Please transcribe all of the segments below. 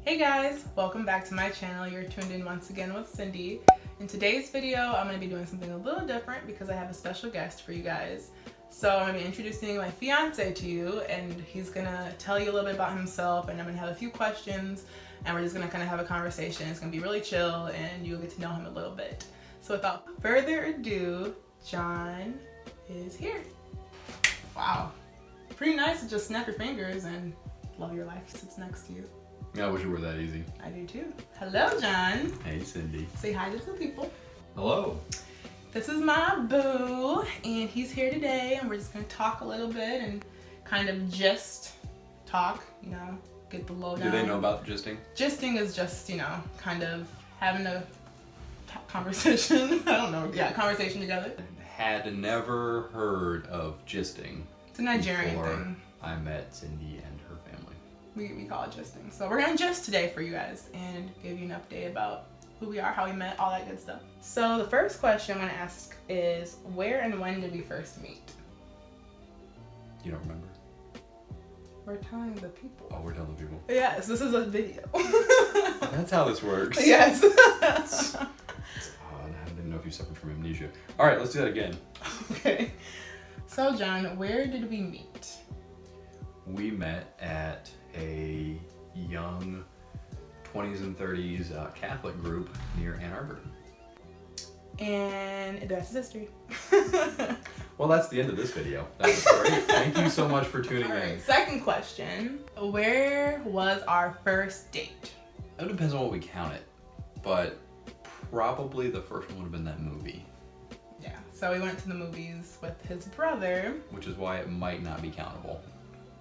Hey guys, welcome back to my channel. You're tuned in once again with Cindy. In today's video, I'm going to be doing something a little different because I have a special guest for you guys. So I'm going to be introducing my fiance to you, and he's going to tell you a little bit about himself, and I'm going to have a few questions, and we're just going to kind of have a conversation. It's going to be really chill, and you'll get to know him a little bit. So without further ado, John is here. Wow. Pretty nice to just snap your fingers and love your life sits next to you. Yeah, I wish it were that easy. I do too. Hello, John. Hey, Cindy. Say hi to the people. Hello. This is my boo, and he's here today, and we're just gonna talk a little bit and kind of just talk, get the lowdown. Do they know about gisting? Gisting is just, kind of having a conversation. I don't know. Yeah, conversation together. Had never heard of gisting. It's a Nigerian before thing. I met Cindy and her family. We call it gisting. So we're gonna gist today for you guys and give you an update about who we are, how we met, all that good stuff. So the first question I'm gonna ask is, where and when did we first meet? You don't remember? We're telling the people. Oh, we're telling the people. Yes, this is a video. That's how this works. Yes. It's odd. I didn't know if you suffered from amnesia. All right, let's do that again. Okay. So John, where did we meet? We met at a young 20s and 30s Catholic group near Ann Arbor. And the rest is history. Well, that's the end of this video. That was great. Thank you so much for tuning in. Second question, where was our first date? It depends on what we count it, but probably the first one would have been that movie. Yeah, so we went to the movies with his brother. Which is why it might not be countable.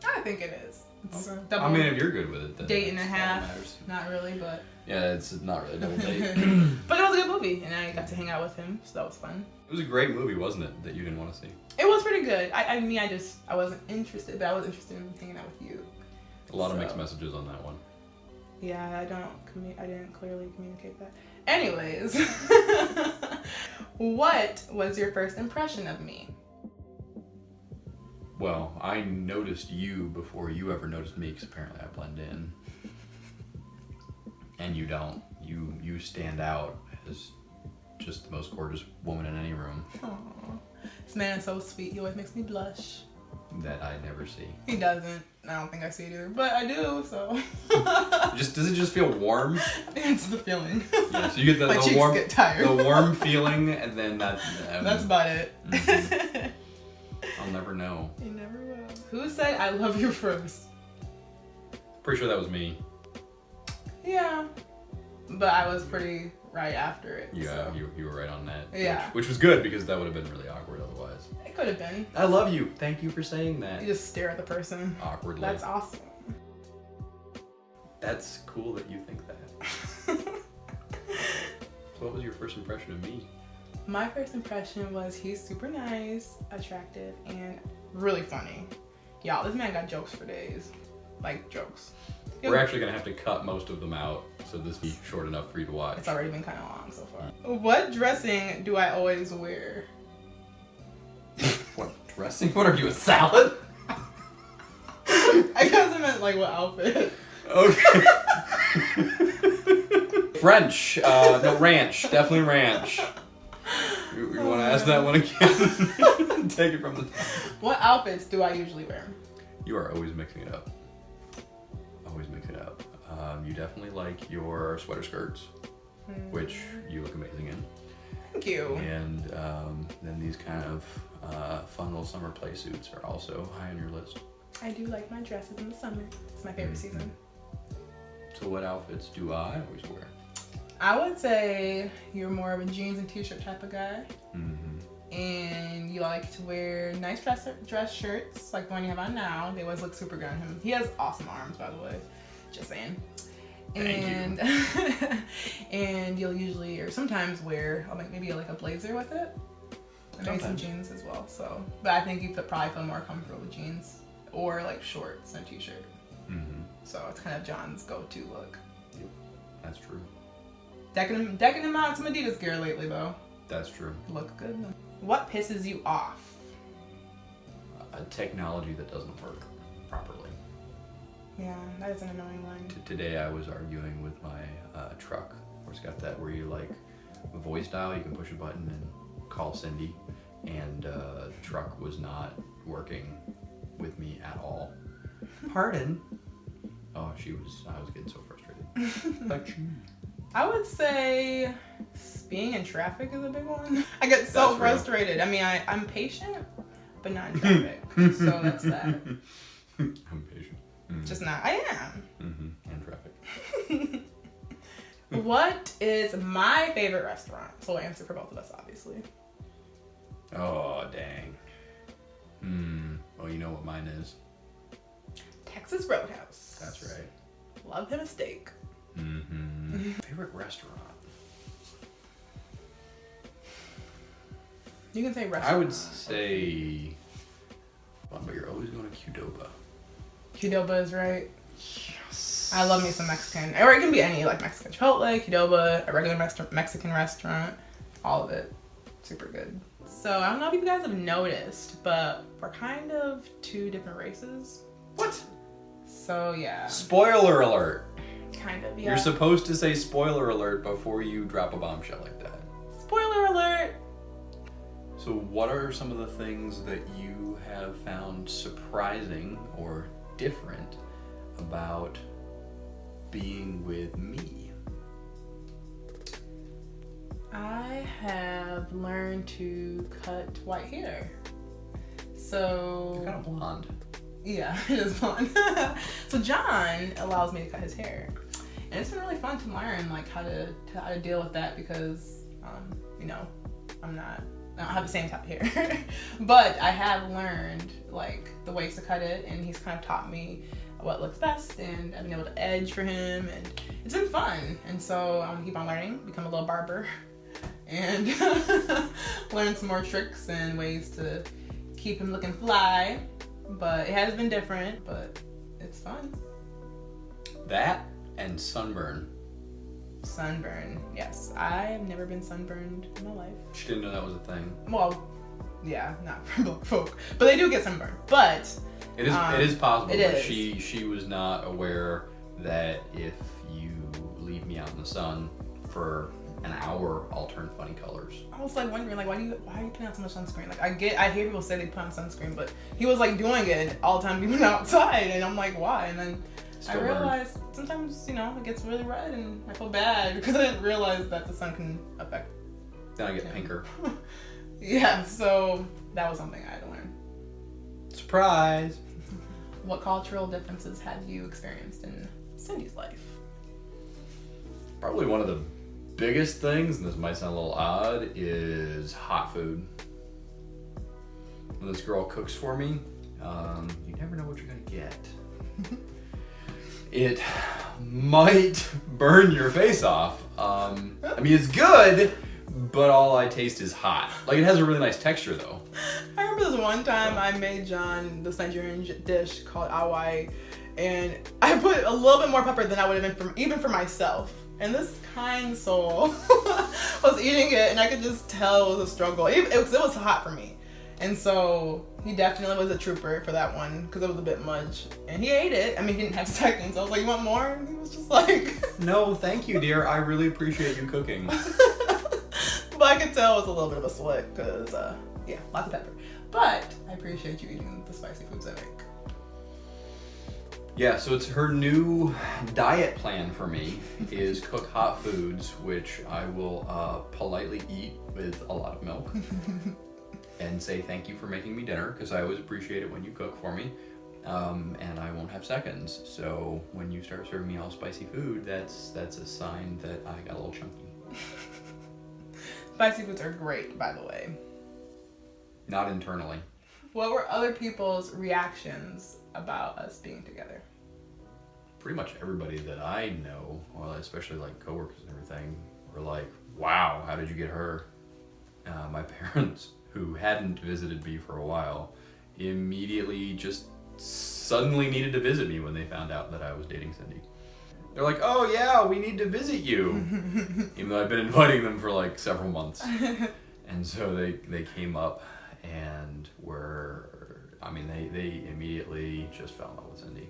I think it is. It's Okay. double I mean, if you're good with it, then date and a that's all half. that matters. Not really, but Yeah, it's not really a double date. but it was a good movie, and I got to hang out with him, so that was fun. It was a great movie, wasn't it? That you didn't want to see. It was pretty good. I wasn't interested, but I was interested in hanging out with you. A lot of mixed messages on that one. Yeah, I didn't clearly communicate that. Anyways, what was your first impression of me? Well, I noticed you before you ever noticed me, because apparently I blend in. And you don't. You stand out as just the most gorgeous woman in any room. Aww. This man is so sweet. He always makes me blush. That I never see. He doesn't. I don't think I see it either, but I do, so. Does it just feel warm? It's the feeling. Yeah, so you get My the cheeks warm, get tired. the warm feeling, and then that. That's about it. Mm-hmm. I'll never know. You never will. Who said I love you first? Pretty sure that was me. Yeah, but I was pretty right after it. Yeah, so. you were right on that. Yeah. Which was good, because that would have been really awkward otherwise. It could have been. I love you. Thank you for saying that. You just stare at the person. Awkwardly. That's awesome. That's cool that you think that. So what was your first impression of me? My first impression was he's super nice, attractive, and really funny. Y'all, this man got jokes for days. Like, jokes. We're actually going to have to cut most of them out, so this be short enough for you to watch. It's already been kind of long so far. What dressing do I always wear? What dressing? What are you, a salad? I guess I meant like what outfit. Okay. French. No, ranch. Definitely ranch. You want to ask that one again? Take it from the top. What outfits do I usually wear? You are always mixing it up. Always mix it up. You definitely like your sweater skirts, which you look amazing in. Thank you. And then these kind of fun little summer play suits are also high on your list. I do like my dresses in the summer. It's my favorite season. So what outfits do I always wear? I would say you're more of a jeans and t-shirt type of guy. Mm-hmm. And you like to wear nice dress shirts, like the one you have on now. They always look super good on him. He has awesome arms, by the way. Just saying. Thank you. And you'll usually, or sometimes wear, maybe like a blazer with it. And maybe some jeans as well. So, but I think you probably feel more comfortable with jeans or like shorts and a t-shirt. Mm-hmm. So it's kind of John's go-to look. Yep, that's true. Decking him out in some Adidas gear lately, though. That's true. Look good. What pisses you off? A technology that doesn't work properly. Yeah, that is an annoying one. Today I was arguing with my truck, where it's got that where you like voice dial, you can push a button and call Cindy, and the truck was not working with me at all. Pardon? Oh, I was getting so frustrated. I would say being in traffic is a big one. I get so frustrated. I mean, I'm patient, but not in traffic. So that's that. I'm patient. Just not. I am. In traffic. What is my favorite restaurant? So I'll answer for both of us, obviously. Oh, dang. Oh, you know what mine is? Texas Roadhouse. That's right. Love him a steak. Favorite restaurant? You can say restaurant. I would say... Well, but you're always going to Qdoba. Qdoba is right. Yes. I love me some Mexican. Or it can be any, like Mexican Chipotle, Qdoba, a regular Mexican restaurant. All of it. Super good. So I don't know if you guys have noticed, but we're kind of two different races. What? So yeah. Spoiler alert. Kind of, yeah. You're supposed to say spoiler alert before you drop a bombshell like that. Spoiler alert. So what are some of the things that you have found surprising or different about being with me? I have learned to cut white hair. So You're kind of blonde. Yeah, it is fun. So John allows me to cut his hair, and it's been really fun to learn like how to deal with that because you know I don't have the same type of hair, but I have learned like the ways to cut it, and he's kind of taught me what looks best, and I've been able to edge for him, and it's been fun. And so I'm gonna keep on learning, become a little barber, and learn some more tricks and ways to keep him looking fly. But it has been different, but it's fun. That and sunburn. Sunburn, yes. I've never been sunburned in my life. She didn't know that was a thing. Well, yeah, not for black folk, but they do get sunburned. But it is possible. It but is. She was not aware that if you leave me out in the sun for an hour, I'll turn funny colors. I was like wondering, like, why are you putting on so much sunscreen? Like, I hear people say they put on sunscreen, but he was like doing it all the time we went outside, and I'm like, why? And then I realized sometimes, you know, it gets really red, and I feel bad because I didn't realize that the sun can affect. Then I get pinker. Yeah, so that was something I had to learn. Surprise! What cultural differences have you experienced in Cindy's life? Probably one of the biggest things, and this might sound a little odd, is hot food. When this girl cooks for me, you never know what you're gonna get. It might burn your face off. I mean, it's good, but all I taste is hot. Like, it has a really nice texture, though. I remember this one time I made John this Nigerian dish called awai, and I put a little bit more pepper than I would have been even for myself. And this kind soul was eating it, and I could just tell it was a struggle. It was hot for me. And so he definitely was a trooper for that one because it was a bit much. And he ate it. I mean, he didn't have seconds. I was like, you want more? And he was just like... No, thank you, dear. I really appreciate you cooking. But I could tell it was a little bit of a sweat because, yeah, lots of pepper. But I appreciate you eating the spicy foods I make. Yeah, so it's her new diet plan for me is cook hot foods, which I will politely eat with a lot of milk and say thank you for making me dinner because I always appreciate it when you cook for me, and I won't have seconds. So when you start serving me all spicy food, that's a sign that I got a little chunky. Spicy foods are great, by the way. Not internally. What were other people's reactions about us being together? Pretty much everybody that I know, well, especially like coworkers and everything, were like, wow, how did you get her? My parents, who hadn't visited me for a while, immediately just suddenly needed to visit me when they found out that I was dating Cindy. They're like, oh yeah, we need to visit you. Even though I've been inviting them for like several months. And so they came up and they immediately just fell in love with Cindy.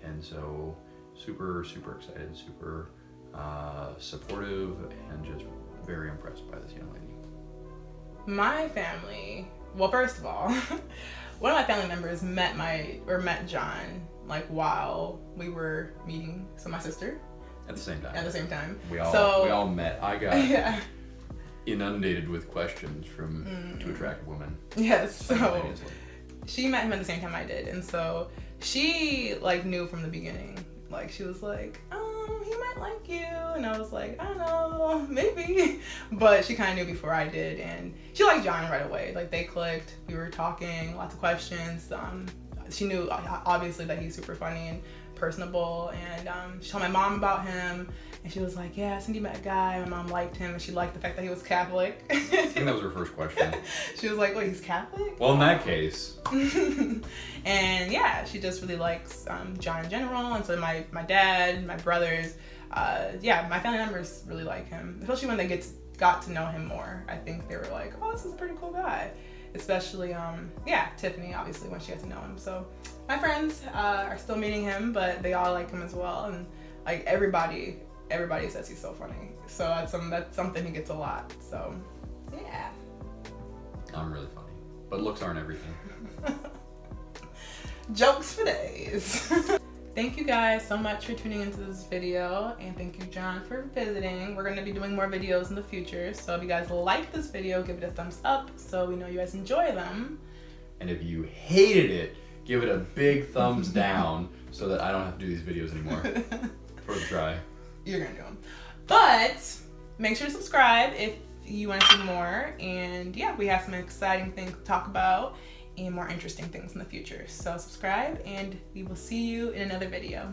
And so super excited, super supportive, and just very impressed by this young lady. My family, well, first of all, one of my family members met John like while we were meeting. So my sister. At the same time. At the same time. We all met. I got yeah. inundated with questions from two attractive women. Yes. So she met him at the same time I did, and so she like knew from the beginning. Like she was like, he might like you, and I was like, I don't know, maybe. But she kind of knew before I did, and she liked John right away. Like they clicked. We were talking, lots of questions. She knew obviously that he's super funny and personable, and she told my mom about him, and she was like, yeah, Cindy met a guy, my mom liked him, and she liked the fact that he was Catholic. I think that was her first question. She was like, wait, he's Catholic? Well, in that case. And yeah, she just really likes John in general, and so my dad, my brothers, my family members really like him, especially when they got to know him more. I think they were like, oh, this is a pretty cool guy. Especially, Tiffany, obviously, when she got to know him. So my friends are still meeting him, but they all like him as well. And like everybody says he's so funny. So that's something he gets a lot. So yeah. I'm really funny, but looks aren't everything. Jokes for days. Thank you guys so much for tuning into this video, and thank you, John, for visiting. We're going to be doing more videos in the future, so if you guys like this video, give it a thumbs up so we know you guys enjoy them. And if you hated it, give it a big thumbs down so that I don't have to do these videos anymore. For the try. You're going to do them. But make sure to subscribe if you want to see more, and yeah, we have some exciting things to talk about and more interesting things in the future. So subscribe, and we will see you in another video.